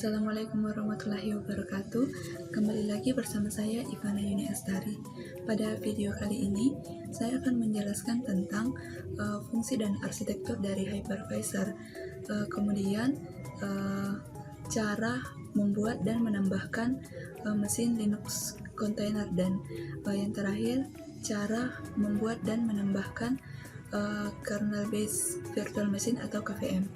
Assalamualaikum warahmatullahi wabarakatuh. Kembali lagi bersama saya Ivana Yuni Astari. Pada video kali ini saya akan menjelaskan tentang fungsi dan arsitektur dari hypervisor, kemudian cara membuat dan menambahkan mesin Linux container, dan yang terakhir cara membuat dan menambahkan kernel based virtual machine atau KVM.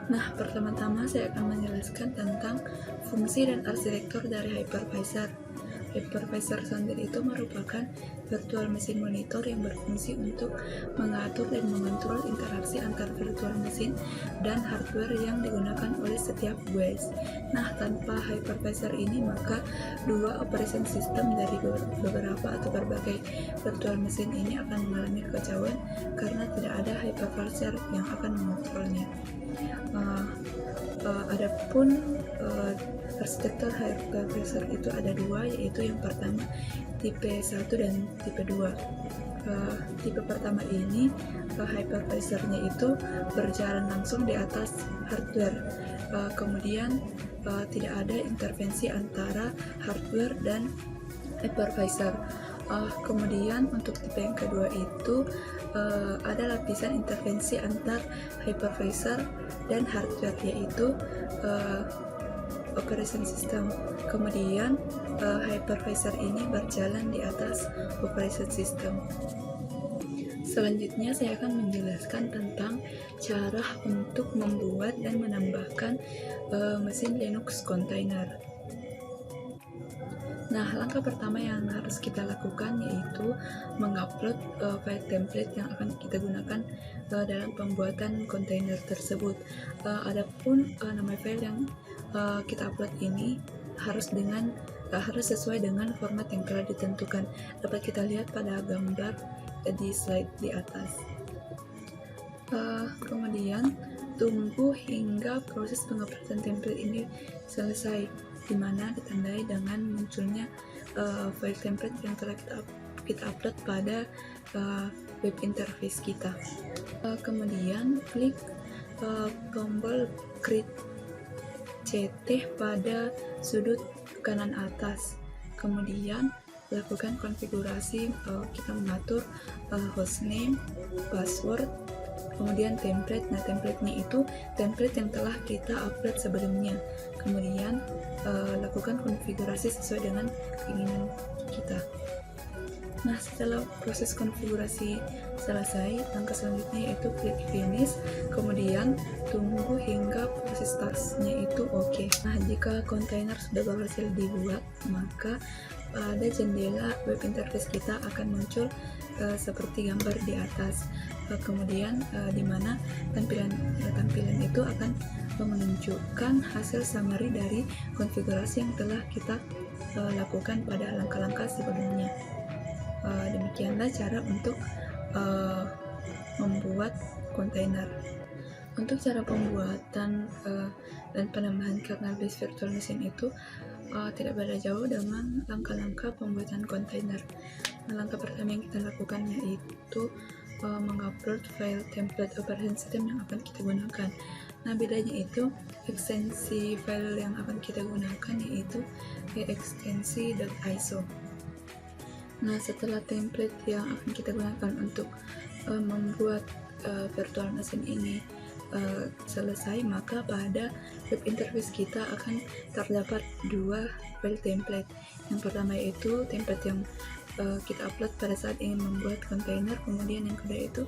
Nah, pertama-tama saya akan menjelaskan tentang fungsi dan arsitektur dari hypervisor. Hypervisor sendiri itu merupakan virtual machine monitor yang berfungsi untuk mengatur dan mengontrol interaksi antar virtual machine dan hardware yang digunakan oleh setiap OS. Nah, tanpa hypervisor ini maka dua operation system dari beberapa atau berbagai virtual machine ini akan mengalami kekacauan karena tidak ada hypervisor yang akan mengontrolnya. Adapun arsitektur hypervisor itu ada dua, yaitu yang pertama tipe 1 dan tipe 2. Tipe pertama ini hypervisornya itu berjalan langsung di atas hardware, kemudian tidak ada intervensi antara hardware dan hypervisor. Kemudian untuk tipe yang kedua itu ada lapisan intervensi antar hypervisor dan hardware, yaitu operation system. Kemudian hypervisor ini berjalan di atas operation system. Selanjutnya saya akan menjelaskan tentang cara untuk membuat dan menambahkan mesin Linux container. Nah, langkah pertama yang harus kita lakukan yaitu mengupload file template yang akan kita gunakan dalam pembuatan kontainer tersebut. Adapun nama file yang kita upload ini harus sesuai dengan format yang telah ditentukan. Dapat kita lihat pada gambar di slide di atas. Kemudian tunggu hingga proses penguploadan template ini selesai, di mana ditandai dengan munculnya file template yang telah kita upload pada web interface kita. Kemudian klik tombol create CT pada sudut kanan atas. Kemudian lakukan konfigurasi, kita mengatur hostname, password, kemudian template. Nah, template-nya itu template yang telah kita upload sebelumnya. Kemudian lakukan konfigurasi sesuai dengan keinginan kita. Nah, setelah proses konfigurasi selesai, langkah selanjutnya yaitu klik finish, kemudian tunggu hingga proses tasnya itu oke. Nah, jika kontainer sudah berhasil dibuat, maka pada jendela web interface kita akan muncul seperti gambar di atas. Kemudian di mana tampilan itu akan menunjukkan hasil summary dari konfigurasi yang telah kita lakukan pada langkah-langkah sebelumnya. Demikianlah cara untuk membuat kontainer. Untuk cara pembuatan dan penambahan kernel based virtual machine itu tidak beda jauh dengan langkah-langkah pembuatan kontainer. Nah, langkah pertama yang kita lakukan yaitu mengupload file template operation system yang akan kita gunakan. Nah, bedanya itu ekstensi file yang akan kita gunakan yaitu extensi.iso. Nah, setelah template yang akan kita gunakan untuk membuat virtual machine ini selesai, maka pada web interface kita akan terdapat dua file template. Yang pertama yaitu template yang kita upload pada saat ingin membuat kontainer, kemudian yang kedua itu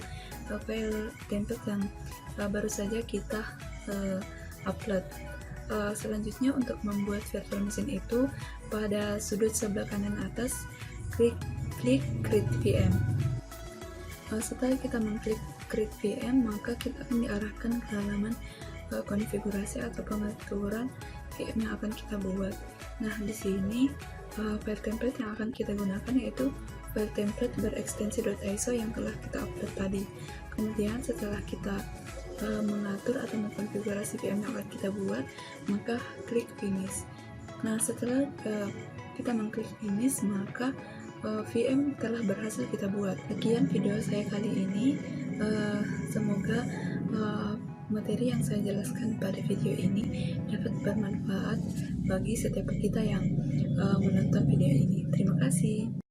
file template yang baru saja kita upload. Selanjutnya untuk membuat virtual machine itu, pada sudut sebelah kanan atas klik create VM. Setelah kita mengklik create VM, maka kita akan diarahkan ke halaman konfigurasi atau pengaturan VM yang akan kita buat. Nah, di sini file template yang akan kita gunakan yaitu file template berekstensi.iso yang telah kita upload tadi. Kemudian setelah kita mengatur atau mengkonfigurasi VM yang akan kita buat, maka klik finish. Nah, setelah kita mengklik finish, maka VM telah berhasil kita buat. Sekian video saya kali ini. Semoga materi yang saya jelaskan pada video ini dapat bermanfaat bagi setiap kita yang menonton video ini. Terima kasih.